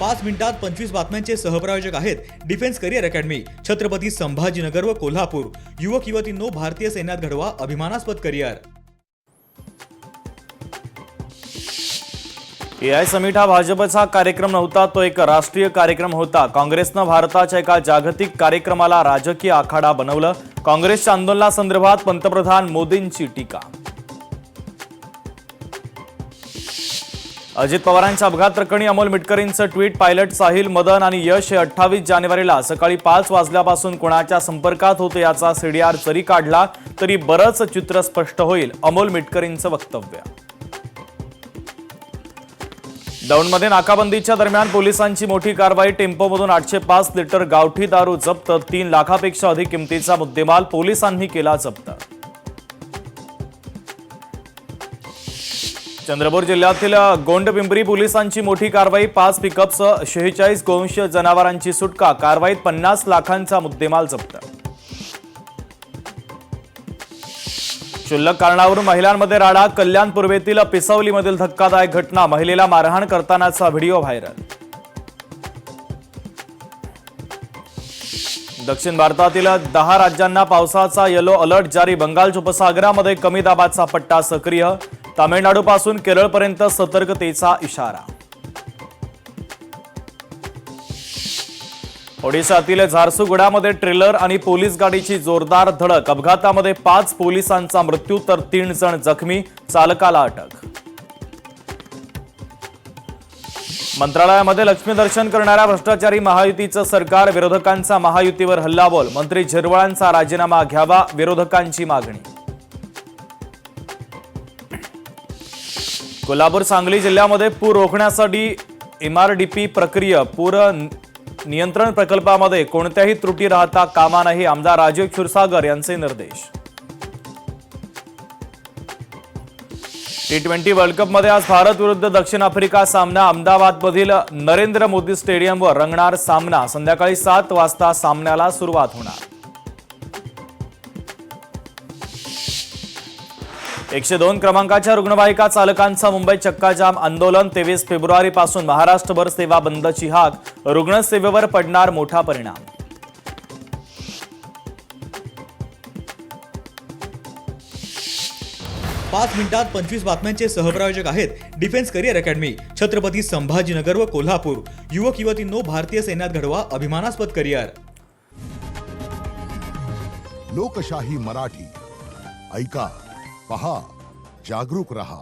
5 मिनिटात 25 बातम्यांचे सहप्रायोजक आहेत defence career academy, Chhatrapati Sambhajinagar व कोल्हापूर। युवक युवतींनो, भारतीय सैन्यात घडवा अभिमानास्पद करिअर। AI समिट हा भाजपचा कार्यक्रम नव्हता, तो एक राष्ट्रीय कार्यक्रम होता। काँग्रेसनं भारताच्या एका जागतिक कार्यक्रमाला राजकीय आखाडा बनवलं। काँग्रेसच्या आंदोलनासंदर्भात पंतप्रधान मोदींची टीका। अजित पवारांच्या अपघात प्रकरणी अमोल मिटकरींचं ट्विट, पायलट साहिल, मदन आणि यश हे 28 जानेवारीला सकाळी 5 वाजल्यापासून कोणाच्या संपर्कात होते याचा CDR जरी काढला तरी बरंच चित्र स्पष्ट होईल, अमोल मिटकरींचं वक्तव्य। दौंडमध्ये नाकाबंदीच्या दरम्यान पोलिसांची मोठी कारवाई, टेम्पोमधून 805 लिटर गावठी दारू जप्त, 3 लाखापेक्षा अधिक किमतीचा मुद्देमाल पोलिसांनी केला जप्त। चंद्रपूर जिल्ह्यातील गोंडपिंपरी पोलिसांची मोठी कारवाई, 5 पिकअपसह 46 गोवंश जनावरांची सुटका, कारवाईत 50 लाखांचा मुद्देमाल जप्त। क्षुल्लक कारणावरून महिलांमध्ये राडा, कल्याण पूर्वेतील पिसवलीमधील धक्कादायक घटना, महिलेला मारहाण करतानाचा व्हिडिओ व्हायरल। दक्षिण भारतातील 10 राज्यांना पावसाचा येलो अलर्ट जारी, बंगालच्या उपसागरामध्ये कमी दाबाचा पट्टा सक्रिय, तामिळनाडूपासून केरळपर्यंत सतर्कतेचा इशारा। ओडिशातील झारसुगुडामध्ये ट्रेलर आणि पोलीस गाडीची जोरदार धडक, अपघातामध्ये 5 पोलिसांचा मृत्यू तर 3 जण जखमी, चालकाला अटक। मंत्रालयामध्ये लक्ष्मी दर्शन करणाऱ्या भ्रष्टाचारी महायुतीचं सरकार, विरोधकांचा महायुतीवर हल्लाबोल, मंत्री झिरवळांचा राजीनामा घ्यावा, विरोधकांची मागणी। कोल्हापूर सांगली जिल्ह्यामध्ये पूर रोखण्यासाठी MRDP प्रक्रिया, पूर नियंत्रण प्रकल्पामध्ये कोणत्याही त्रुटी राहता कामा नये, आमदार राजीव क्षीरसागर यांचे निर्देश। T20 वर्ल्ड कपमध्ये आज भारत विरुद्ध दक्षिण आफ्रिका सामना, अहमदाबादमधील नरेंद्र मोदी स्टेडियमवर रंगणार सामना, संध्याकाळी 7 वाजता सामन्याला सुरुवात होणार। 102 क्रमांकाच्या रुग्णवाहिका चालकांचा मुंबईत चक्काजाम आंदोलन, 23 फेब्रुवारीपासून महाराष्ट्रभर सेवा बंदची हाक, रुग्णसेवेवर पडणार मोठा परिणाम। पाच मिनिटात 25 बातम्यांचे सहप्रायोजक आहेत defence career academy, Chhatrapati Sambhajinagar व कोल्हापूर। युवक युवतींनो, भारतीय सैन्यात घडवा अभिमानास्पद करिअर। लोकशाही मराठी ऐका, पहा, जागरूक रहा।